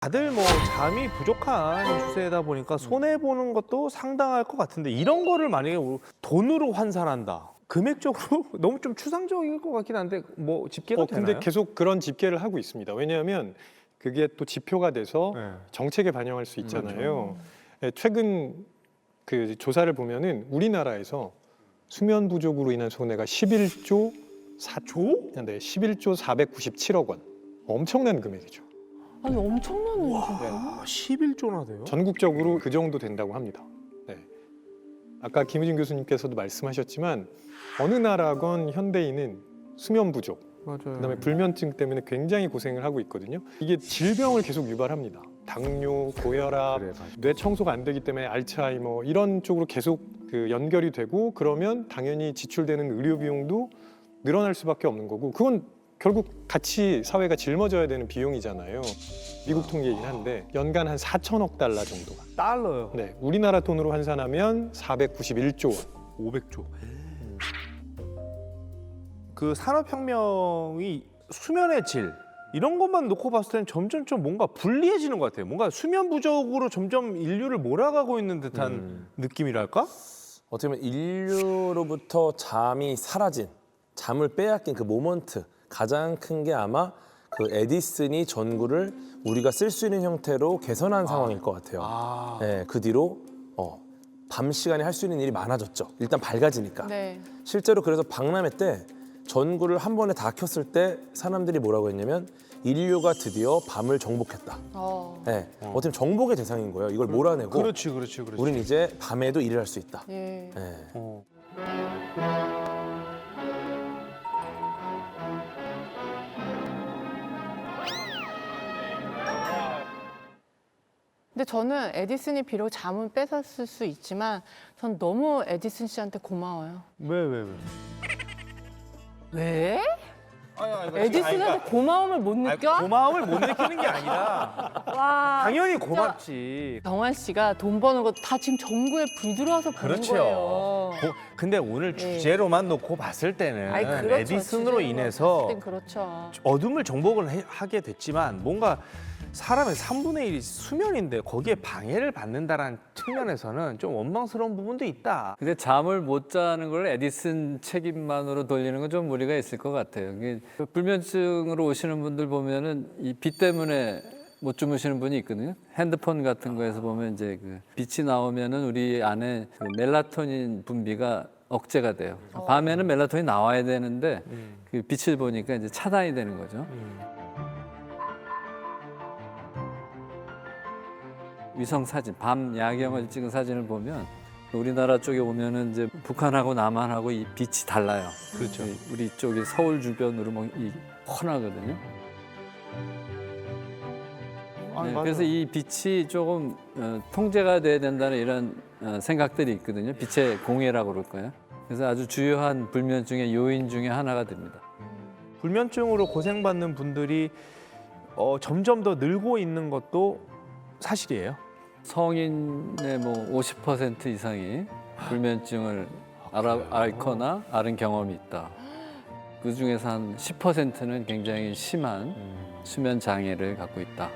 다들 뭐 잠이 부족한 추세다 보니까 손해 보는 것도 상당할 것 같은데 이런 거를 만약에 돈으로 환산한다. 금액적으로 너무 좀 추상적일 것 같긴 한데 뭐 집계가 되나요? 근데 계속 그런 집계를 하고 있습니다. 왜냐하면 그게 또 지표가 돼서 네. 정책에 반영할 수 있잖아요. 네, 최근 그 조사를 보면은 우리나라에서 수면 부족으로 인한 손해가 11조 4조? 네, 11조 497억 원. 엄청난 금액이죠. 아니 엄청난 일이죠. 아, 11조나 돼요? 전국적으로 그 정도 된다고 합니다. 네. 아까 김우진 교수님께서도 말씀하셨지만 어느 나라건 현대인은 수면 부족, 맞아요. 그다음에 불면증 때문에 굉장히 고생을 하고 있거든요. 이게 질병을 계속 유발합니다. 당뇨, 고혈압, 그래, 맞아. 뇌 청소가 안 되기 때문에 알츠하이머 이런 쪽으로 계속 그 연결이 되고 그러면 당연히 지출되는 의료 비용도 늘어날 수밖에 없는 거고 그건 결국 같이 사회가 짊어져야 되는 비용이잖아요. 미국 통계이긴 한데 연간 한 4천억 달러 정도가. 달러요. 네, 우리나라 돈으로 환산하면 491조 원. 500조. 그 산업혁명이 수면의 질 이런 것만 놓고 봤을 때는 점점 좀 뭔가 불리해지는 것 같아요. 뭔가 수면 부족으로 점점 인류를 몰아가고 있는 듯한 느낌이랄까? 어떻게 보면 인류로부터 잠이 사라진, 잠을 빼앗긴 그 모먼트 가장 큰 게 아마 그 에디슨이 전구를 우리가 쓸 수 있는 형태로 개선한 상황일 것 같아요. 네, 그 뒤로 밤 시간에 할 수 있는 일이 많아졌죠. 일단 밝아지니까. 네. 실제로 그래서 박람회 때 전구를 한 번에 다 켰을 때 사람들이 뭐라고 했냐면 인류가 드디어 밤을 정복했다. 네, 어떻게 보면 정복의 대상인 거예요. 이걸 몰아내고 그렇지. 우린 이제 밤에도 일을 할 수 있다. 예. 네. 근데 저는 에디슨이 비록 잠은 뺏었을 수 있지만 전 너무 에디슨 씨한테 고마워요. 왜? 왜? 에디슨한테 고마움을 못 느껴? 고마움을 못 느끼는 게 아니라 와. 당연히 진짜. 고맙지. 영환 씨가 돈 버는 거 다 지금 정부에 불 들어와서 버는 그렇죠. 거예요. 근데 오늘 예. 주제로만 놓고 봤을 때는 아이, 그렇죠. 에디슨으로 주제로 인해서 봤을 땐 그렇죠. 어둠을 정복을 하게 됐지만 뭔가 사람의 3분의 1이 수면인데 거기에 방해를 받는다는 측면에서는 좀 원망스러운 부분도 있다. 근데 잠을 못 자는 걸 에디슨 책임만으로 돌리는 건 좀 무리가 있을 것 같아요. 이게 불면증으로 오시는 분들 보면은 이 빛 때문에 못 주무시는 분이 있거든요. 핸드폰 같은 거에서 보면 이제 그 빛이 나오면은 우리 안에 그 멜라토닌 분비가 억제가 돼요. 밤에는 멜라토닌이 나와야 되는데 그 빛을 보니까 이제 차단이 되는 거죠. 위성 사진, 밤 야경을 찍은 사진을 보면 우리나라 쪽에 오면은 이제 북한하고 남한하고 이 빛이 달라요. 그렇죠. 우리 쪽이 서울 주변으로 뭐 이 훤하거든요. 네, 그래서 이 빛이 조금 통제가 돼야 된다는 이런 생각들이 있거든요. 빛의 공해라고 그럴까요? 그래서 아주 주요한 불면증의 요인 중에 하나가 됩니다. 불면증으로 고생받는 분들이 점점 더 늘고 있는 것도 사실이에요. 성인의 뭐 50% 이상이 불면증을 앓거나 앓은 경험이 있다. 그 중에서 한 10%는 굉장히 심한 수면 장애를 갖고 있다.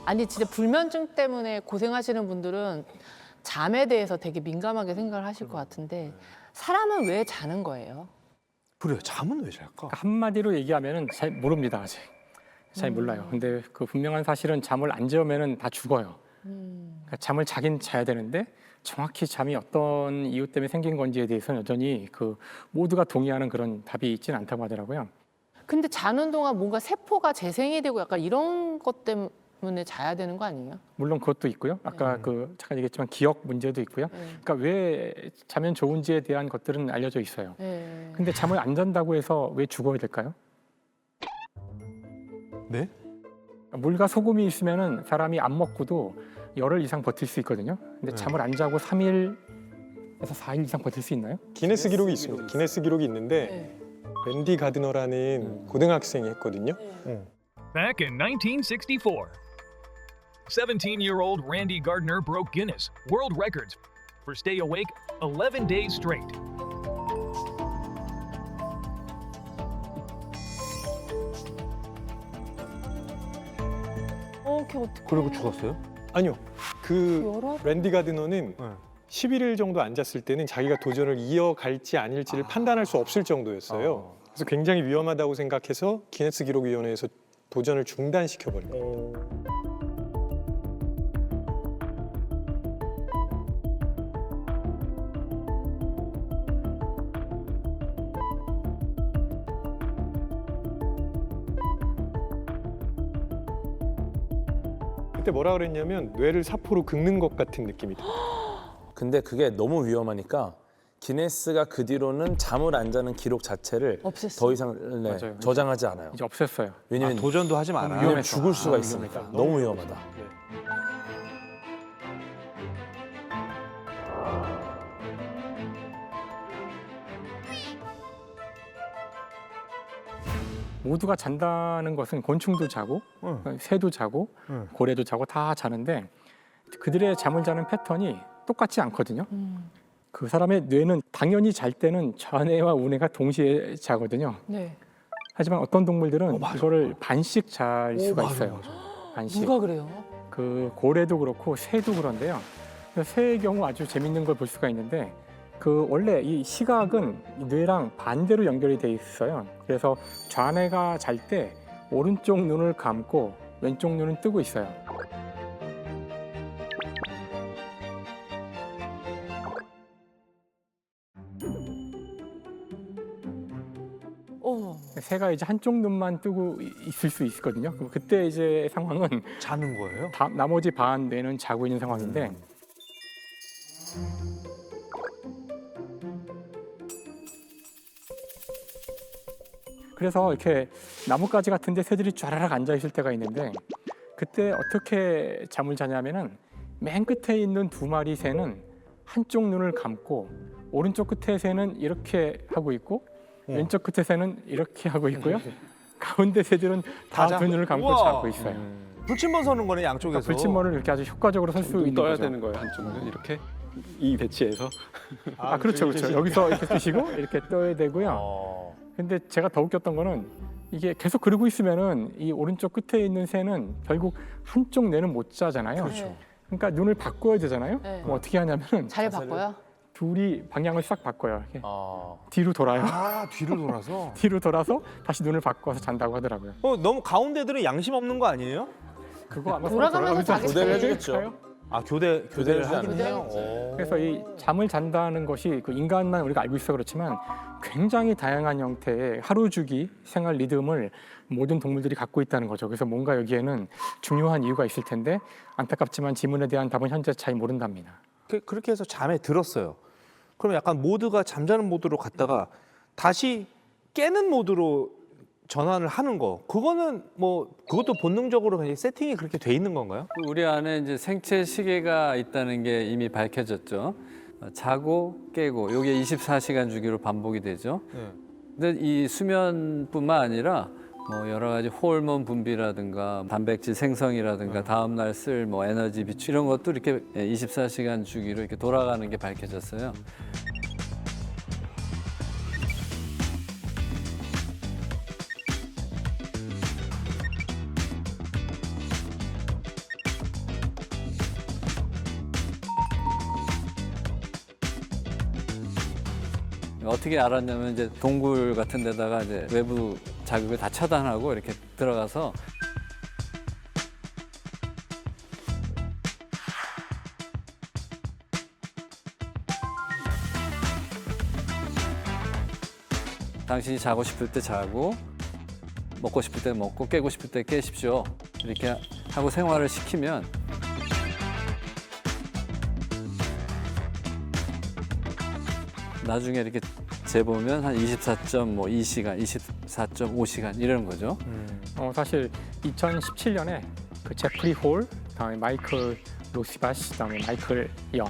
아니 진짜 불면증 때문에 고생하시는 분들은 잠에 대해서 되게 민감하게 생각을 하실 것 같은데 사람은 왜 자는 거예요? 그래요. 잠은 왜 잘까? 한마디로 얘기하면은 잘 모릅니다 아직. 잘 몰라요. 근데 그 분명한 사실은 잠을 안 재우면은 다 죽어요. 그러니까 잠을 자긴 자야 되는데 정확히 잠이 어떤 이유 때문에 생긴 건지에 대해서는 여전히 그 모두가 동의하는 그런 답이 있지는 않다고 하더라고요. 근데 자는 동안 뭔가 세포가 재생이 되고 약간 이런 것 때문에 자야 되는 거 아니에요? 물론 그것도 있고요. 아까 그 잠깐 얘기했지만 기억 문제도 있고요. 그러니까 왜 자면 좋은지에 대한 것들은 알려져 있어요. 네. 근데 잠을 안 잔다고 해서 왜 죽어야 될까요? 네? 물과 소금이 있으면은 사람이 안 먹고도 열흘 이상 버틸 수 있거든요. 근데 잠을 안 자고 3일에서 4일 이상 버틸 수 있나요? 기네스 기록이 있습니다. 기네스 기록이 있는데 랜디 가드너라는 고등학생이 했거든요. Back in 1964, 17-year-old Randy Gardner broke Guinness World Records for stay awake 11 days straight. 이렇게 어떻게? 그리고 죽었어요? 아니요. 그 여러 랜디 가드너는 네. 11일 정도 앉았을 때는 자기가 도전을 이어갈지 아닐지를 판단할 수 없을 정도였어요. 그래서 굉장히 위험하다고 생각해서 기네스 기록위원회에서 도전을 중단시켜버린 거예요. 그때 뭐라 그랬냐면 뇌를 사포로 긁는 것 같은 느낌이 들어요. 근데 그게 너무 위험하니까 기네스가 그 뒤로는 잠을 안 자는 기록 자체를 없앴어. 더 이상 네, 맞아요. 저장하지 않아요. 이제 없앴어요. 왜냐면 도전도 하지 마라. 왜냐면 죽을 수가 있으니까. 너무 위험하다. 네. 모두가 잔다는 것은 곤충도 자고 응. 새도 자고 응. 고래도 자고 다 자는데 그들의 잠을 자는 패턴이 똑같지 않거든요. 그 사람의 뇌는 당연히 잘 때는 좌뇌와 우뇌가 동시에 자거든요. 네. 하지만 어떤 동물들은 맞아. 이거를 반씩 잘 수가 있어요. 반씩. 누가 그래요? 그 고래도 그렇고 새도 그런데요. 새의 경우 아주 재밌는 걸 볼 수가 있는데 그 원래 이 시각은 이 뇌랑 반대로 연결이 돼 있어요. 그래서 좌뇌가 잘 때 오른쪽 눈을 감고 왼쪽 눈은 뜨고 있어요. 어머. 새가 이제 한쪽 눈만 뜨고 있을 수 있거든요. 그럼 그때 이제 상황은 자는 거예요? 나머지 반 뇌는 자고 있는 상황인데 그래서 이렇게 나뭇가지 같은데 새들이 쫘라락 앉아 있을 때가 있는데 그때 어떻게 잠을 자냐면은 맨 끝에 있는 두 마리 새는 한쪽 눈을 감고 오른쪽 끝에 새는 이렇게 하고 있고 왼쪽 끝에 새는 이렇게 하고 있고요. 가운데 새들은 다 자- 두 눈을 감고 우와. 자고 있어요. 불침번 서는 거네 양쪽에서. 불침머를 이렇게 아주 효과적으로 설 수 있는 떠야 거죠. 되는 거예요. 한쪽은 이렇게 이 배치에서. 아, 그렇죠, 그렇죠. 여기서 이렇게 뜨시고 이렇게 떠야 되고요. 근데 제가 더 웃겼던 거는 이게 계속 그러고 있으면은 이 오른쪽 끝에 있는 새는 결국 한쪽 뇌는 못 자잖아요. 그렇죠. 그러니까 눈을 바꿔야 되잖아요. 네. 그럼 어떻게 하냐면은 잘 바꿔요? 둘이 방향을 싹 바꿔요. 이렇게 아, 뒤로 돌아요. 아 뒤로 돌아서. 뒤로 돌아서 다시 눈을 바꿔서 잔다고 하더라고요. 너무 가운데들은 양심 없는 거 아니에요? 그거 아마 돌아가면서 자기 교대를 제일 해주겠죠. 아 교대를 교대를 하긴 하지 해요. 않아요. 그래서 이 잠을 잔다는 것이 그 인간만 우리가 알고 있어 그렇지만 굉장히 다양한 형태의 하루 주기 생활 리듬을 모든 동물들이 갖고 있다는 거죠. 그래서 뭔가 여기에는 중요한 이유가 있을 텐데 안타깝지만 질문에 대한 답은 현재 잘 모른답니다. 그렇게 해서 잠에 들었어요. 그럼 약간 모드가 잠자는 모드로 갔다가 다시 깨는 모드로 전환을 하는 거. 그거는 뭐 그것도 본능적으로 그냥 세팅이 그렇게 돼 있는 건가요? 우리 안에 이제 생체 시계가 있다는 게 이미 밝혀졌죠. 자고 깨고 이게 24시간 주기로 반복이 되죠. 네. 근데 이 수면뿐만 아니라 뭐 여러 가지 호르몬 분비라든가 단백질 생성이라든가 다음 날 쓸 뭐 에너지 비축 이런 것도 이렇게 24시간 주기로 이렇게 돌아가는 게 밝혀졌어요. 어떻게 알았냐면 이제 동굴 같은 데다가 이제 외부 자극을 다 차단하고 이렇게 들어가서 당신이 자고 싶을 때 자고 먹고 싶을 때 먹고 깨고 싶을 때 깨십시오. 이렇게 하고 생활을 시키면 나중에 이렇게 재보면 한 24.2시간, 24.5시간 이런 거죠. 사실 2017년에 그 제프리 홀, 다음에 마이클 로시바시, 다음에 마이클 영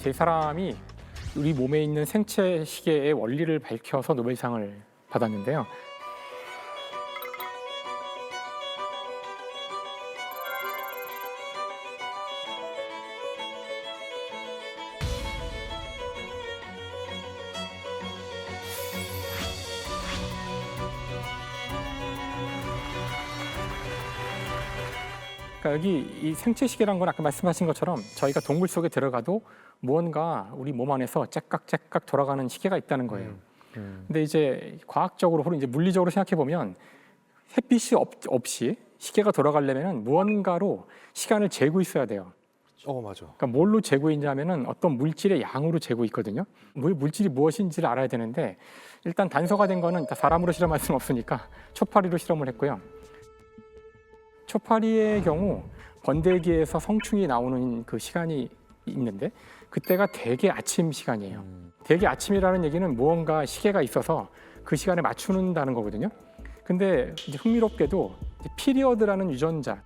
세 사람이 우리 몸에 있는 생체 시계의 원리를 밝혀서 노벨상을 받았는데요. 그러니까 여기 이 생체 시계란 건 아까 말씀하신 것처럼 저희가 동물 속에 들어가도 무언가 우리 몸 안에서 째깍째깍 돌아가는 시계가 있다는 거예요. 근데 이제 과학적으로 혹은 이제 물리적으로 생각해 보면 햇빛이 없이 시계가 돌아가려면 무언가로 시간을 재고 있어야 돼요. 맞아. 그러니까 뭘로 재고 있냐면은 어떤 물질의 양으로 재고 있거든요. 물질이 무엇인지를 알아야 되는데 일단 단서가 된 거는 사람으로 실험할 수는 없으니까 초파리로 실험을 했고요. 초파리의 경우 번데기에서 성충이 나오는 그 시간이 있는데 그때가 대개 아침 시간이에요. 대개 아침이라는 얘기는 무언가 시계가 있어서 그 시간에 맞추는다는 거거든요. 근데 이제 흥미롭게도 피리어드라는 유전자,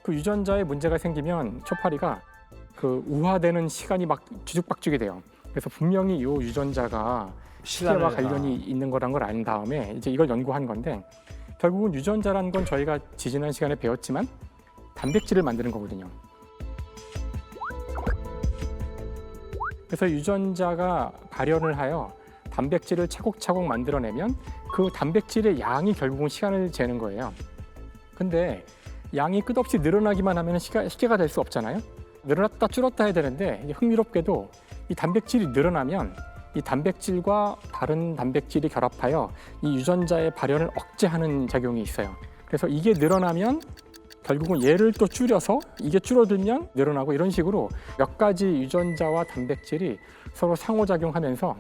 그 유전자에 문제가 생기면 초파리가 그 우화되는 시간이 막 뒤죽박죽이 돼요. 그래서 분명히 이 유전자가 시계와 관련이 있는 거란 걸 안 다음에 이제 이걸 연구한 건데 결국은 유전자라는 건 저희가 지지난 시간에 배웠지만 단백질을 만드는 거거든요. 그래서 유전자가 발현을 하여 단백질을 차곡차곡 만들어내면 그 단백질의 양이 결국은 시간을 재는 거예요. 근데 양이 끝없이 늘어나기만 하면 시계가 될 수 없잖아요. 늘어났다 줄었다 해야 되는데 흥미롭게도 이 단백질이 늘어나면 이 단백질과 다른 단백질이 결합하여 이 유전자의 발현을 억제하는 작용이 있어요. 그래서 이게 늘어나면 결국은 얘를 또 줄여서 이게 줄어들면 늘어나고 이런 식으로 몇 가지 유전자와 단백질이 서로 상호작용하면서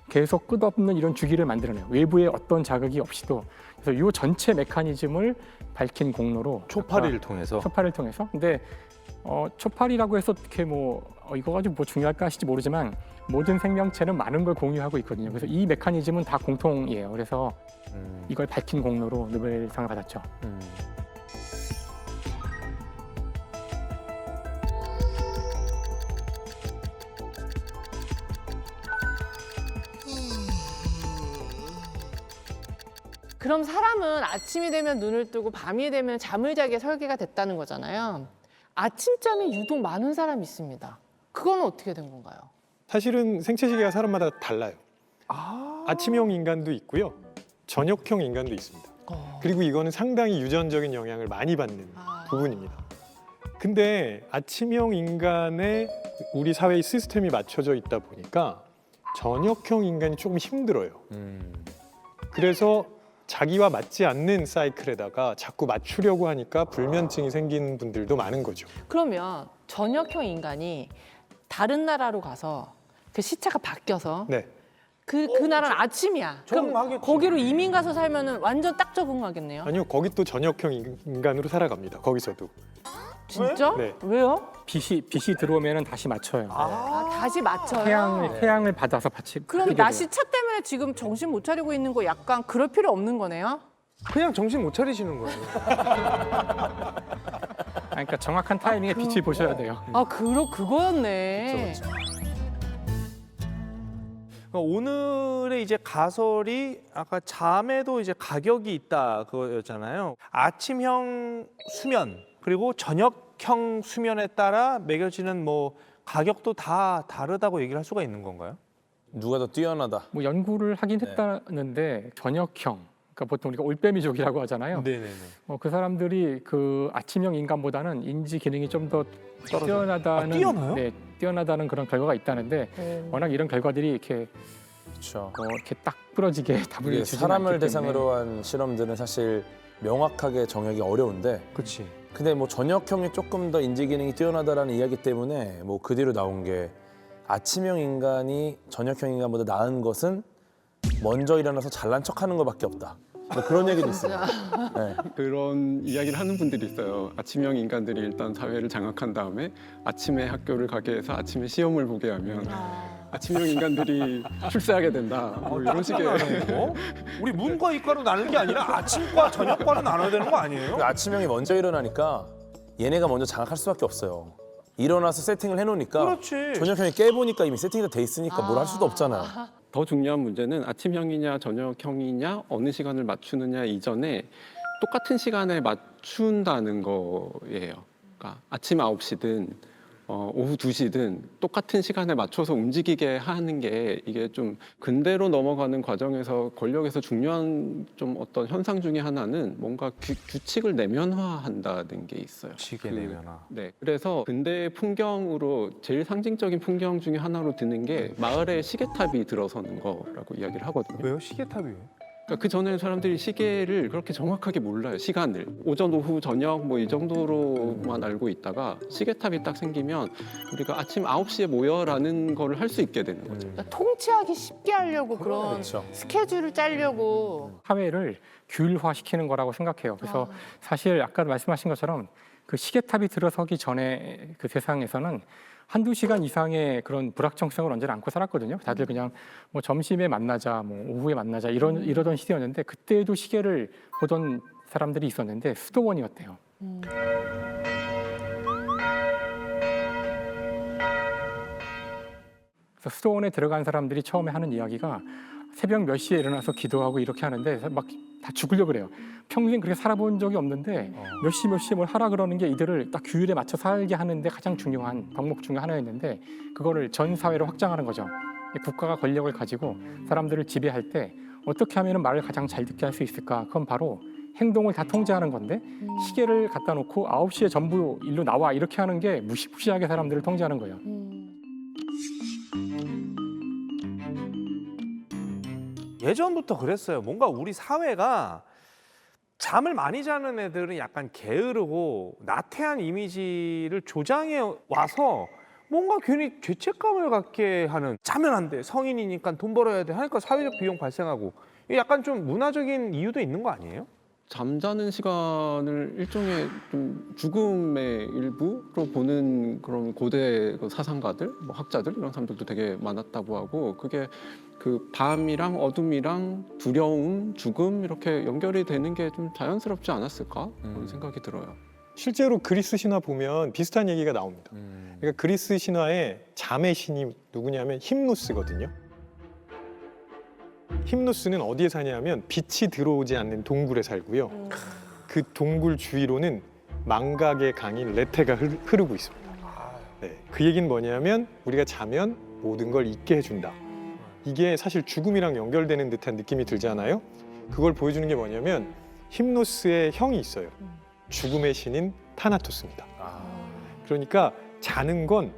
계속 끝없는 이런 주기를 만들어내요. 외부의 어떤 자극이 없이도. 그래서 이 전체 메커니즘을 밝힌 공로로 초파리를 통해서. 초파리를 통해서. 근데 초파리라고 해서 어떻게 이거 가지고 뭐 중요할까 하실지 모르지만 모든 생명체는 많은 걸 공유하고 있거든요. 그래서 이 메커니즘은 다 공통이에요. 그래서 이걸 밝힌 공로로 노벨상을 받았죠. 그럼 사람은 아침이 되면 눈을 뜨고 밤이 되면 잠을 자게 설계가 됐다는 거잖아요. 아침잠이 유독 많은 사람이 있습니다. 그건 어떻게 된 건가요? 사실은 생체 시계가 사람마다 달라요. 아침형 인간도 있고요. 저녁형 인간도 있습니다. 그리고 이거는 상당히 유전적인 영향을 많이 받는 부분입니다. 근데 아침형 인간의 우리 사회의 시스템이 맞춰져 있다 보니까 저녁형 인간이 조금 힘들어요. 그래서 자기와 맞지 않는 사이클에다가 자꾸 맞추려고 하니까 불면증이 생기는 분들도 많은 거죠. 그러면 저녁형 인간이 다른 나라로 가서 그 시차가 바뀌어서 네. 그 나라는 아침이야. 그럼 적응하겠지. 거기로 이민 가서 살면은 완전 딱 적응하겠네요. 아니요, 거기 또 저녁형 인간으로 살아갑니다. 거기서도. 진짜? 네. 왜요? 빛이 들어오면은 다시 맞춰요. 다시 맞춰요. 태양을 받아서 받치. 그럼 하게 돼요. 날씨차 때문에 지금 정신 못 차리고 있는 거 약간 그럴 필요 없는 거네요? 그냥 정신 못 차리시는 거예요. 그러니까 정확한 타이밍에 빛을 보셔야 돼요. 그거였네. 오늘의 이제 가설이 아까 잠에도 이제 가격이 있다 그거였잖아요. 아침형 수면 그리고 저녁형 수면에 따라 매겨지는 뭐 가격도 다 다르다고 얘기를 할 수가 있는 건가요? 누가 더 뛰어나다. 뭐 연구를 하긴 했다는데 저녁형, 그러니까 보통 우리가 올빼미족이라고 하잖아요. 네네네. 그 사람들이 그 아침형 인간보다는 인지 기능이 좀 더 뛰어나다는, 뛰어나요? 네, 뛰어나다는 그런 결과가 있다는데 워낙 이런 결과들이 이렇게 그렇죠. 이렇게 딱 부러지게 답을 이게 주지 사람을 않기 때문에. 대상으로 한 실험들은 사실 명확하게 정하기 어려운데 그렇지. 근데 뭐 저녁형이 조금 더 인지 기능이 뛰어나다라는 이야기 때문에 뭐 그 뒤로 나온 게 아침형 인간이 저녁형 인간보다 나은 것은 먼저 일어나서 잘난 척하는 것밖에 없다. 뭐 그런 얘기도 있어요. 네. 그런 이야기를 하는 분들이 있어요. 아침형 인간들이 일단 사회를 장악한 다음에 아침에 학교를 가게 해서 아침에 시험을 보게 하면 아침형 인간들이 출세하게 된다. 뭐 이런 식의. 우리 문과 이과로 나누는 게 아니라 아침과 저녁과로 나눠야 되는 거 아니에요? 그 아침형이 먼저 일어나니까 얘네가 먼저 장악할 수밖에 없어요. 일어나서 세팅을 해놓으니까 그렇지. 저녁형이 깨보니까 이미 세팅이 다 돼 있으니까 뭘 할 수도 없잖아요. 더 중요한 문제는 아침형이냐 저녁형이냐 어느 시간을 맞추느냐 이전에 똑같은 시간에 맞춘다는 거예요. 그러니까 아침 9시든 오후 2시든 똑같은 시간에 맞춰서 움직이게 하는 게 이게 좀 근대로 넘어가는 과정에서 권력에서 중요한 좀 어떤 현상 중에 하나는 뭔가 규칙을 내면화한다는 게 있어요. 지게 내면화. 네, 그래서 근대의 풍경으로 제일 상징적인 풍경 중에 하나로 드는 게 마을에 시계탑이 들어서는 거라고 이야기를 하거든요. 왜요? 시계탑이? 그러니까 그 전에는 사람들이 시계를 그렇게 정확하게 몰라요. 시간을 오전, 오후, 저녁 뭐 이 정도로만 알고 있다가 시계탑이 딱 생기면 우리가 아침 9시에 모여라는 거를 할 수 있게 되는 거죠. 그러니까 통치하기 쉽게 하려고 그런 그렇죠. 스케줄을 짜려고. 사회를 규율화시키는 거라고 생각해요. 그래서 사실 아까 말씀하신 것처럼 그 시계탑이 들어서기 전에 그 세상에서는 한두 시간 이상의 그런 불확정성을 언제나 안고 살았거든요. 다들 그냥 뭐 점심에 만나자, 뭐 오후에 만나자 이러던 시대였는데 그때도 시계를 보던 사람들이 있었는데 수도원이었대요. 그래서 수도원에 들어간 사람들이 처음에 하는 이야기가 새벽 몇 시에 일어나서 기도하고 이렇게 하는데 막 다 죽으려고 그래요. 평생 그렇게 살아본 적이 없는데 몇 시에 뭘 하라 그러는 게 이들을 딱 규율에 맞춰 살게 하는데 가장 중요한 덕목 중에 하나였는데 그거를 전 사회로 확장하는 거죠. 국가가 권력을 가지고 사람들을 지배할 때 어떻게 하면 말을 가장 잘 듣게 할 수 있을까? 그건 바로 행동을 다 통제하는 건데 시계를 갖다 놓고 9시에 전부 일로 나와 이렇게 하는 게 무시무시하게 사람들을 통제하는 거예요. 예전부터 그랬어요. 뭔가 우리 사회가 잠을 많이 자는 애들은 약간 게으르고 나태한 이미지를 조장해 와서 뭔가 괜히 죄책감을 갖게 하는, 자면 안 돼, 성인이니까 돈 벌어야 돼 하니까 사회적 비용 발생하고, 이게 약간 좀 문화적인 이유도 있는 거 아니에요? 잠자는 시간을 일종의 좀 죽음의 일부로 보는 그런 고대 그 사상가들, 뭐 학자들 이런 사람들도 되게 많았다고 하고, 그게 그 밤이랑 어둠이랑 두려움, 죽음 이렇게 연결이 되는 게 좀 자연스럽지 않았을까 그런 생각이 들어요. 실제로 그리스 신화 보면 비슷한 얘기가 나옵니다. 그러니까 그리스 신화의 잠의 신이 누구냐면 힘누스거든요. 힘누스는 어디에 사냐면 빛이 들어오지 않는 동굴에 살고요. 그 동굴 주위로는 망각의 강인 레테가 흐르고 있습니다. 네, 그 얘기는 뭐냐면 우리가 자면 모든 걸 잊게 해준다. 이게 사실 죽음이랑 연결되는 듯한 느낌이 들잖아요. 그걸 보여주는 게 뭐냐면 힘누스의 형이 있어요. 죽음의 신인 타나토스입니다. 그러니까 자는 건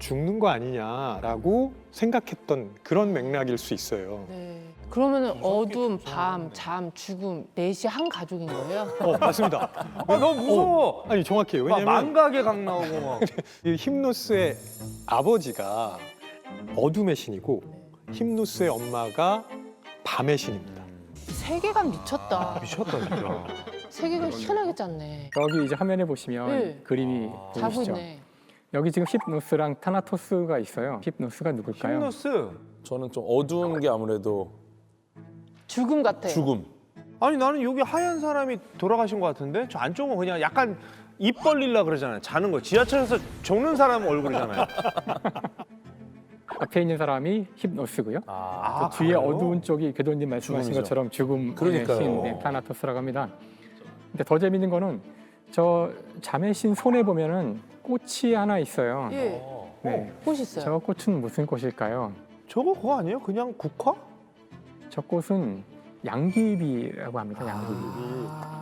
죽는 거 아니냐라고 생각했던 그런 맥락일 수 있어요. 네. 그러면은 어둠, 밤, 잠, 죽음 넷이 한 가족인 거예요? 맞습니다. 너무 무서워. 아니 정확해요. 막 왜냐면 망각의 강 나오고 막. 이 힘누스의 아버지가 어둠의 신이고 힘누스의 엄마가 밤의 신입니다. 세계관 미쳤다. 미쳤다 진짜. 세계관 희한하게 짰네. 여기 이제 화면에 보시면 네. 그림이 자고 보이시죠? 있네. 여기 지금 힙노스랑 타나토스가 있어요. 힙노스가 누굴까요? 힘너스. 저는 좀 어두운 게 아무래도 죽음 같아. 죽음. 아니 나는 여기 하얀 사람이 돌아가신 것 같은데 저 안쪽은 그냥 약간 입 벌릴라 그러잖아요. 자는 거. 지하철에서 죽는 사람 얼굴이잖아요. 앞에 있는 사람이 힙노스고요. 아, 그 뒤에 그래요? 어두운 쪽이 궤도님 말씀하신 죽음이죠. 것처럼 죽음의 그러니까요. 신 네, 타나토스라고 합니다. 근데 더 재밌는 거는 저 잠의 신 손에 보면은 꽃이 하나 있어요. 예. 네. 꽃 있어요. 저 꽃은 무슨 꽃일까요? 저거 그거 아니에요? 그냥 국화? 저 꽃은 양귀비라고 합니다. 양귀비.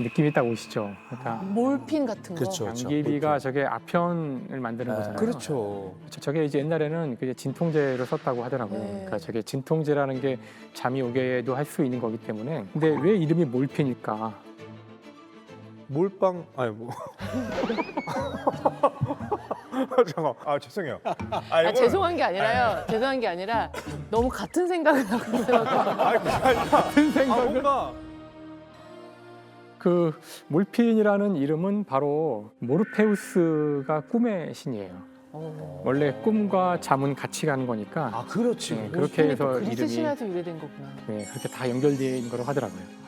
느낌이 딱 오시죠? 그러니까 몰핀 같은 거. 그렇죠. 양귀비가 저게 아편을 만드는 거잖아요. 그렇죠. 저게 이제 옛날에는 그게 진통제로 썼다고 하더라고요. 네. 그러니까 저게 진통제라는 게 잠이 오게도 할 수 있는 거기 때문에. 근데 왜 이름이 몰핀일까? 몰빵 아니 뭐. 잠깐. 아 죄송해요. 아, 죄송한 게 아니라요. 죄송한 게 아니라 너무 같은 생각을 하고 있어요. 같은 생각을. 뭔가 그 몰핀이라는 이름은 바로 모르페우스가 꿈의 신이에요. 원래 꿈과 잠은 같이 가는 거니까 그렇지. 네, 그렇게 해서 그리스 이름이 신화에서 유래된 거구나. 네, 그렇게 다 연결된 거로 하더라고요.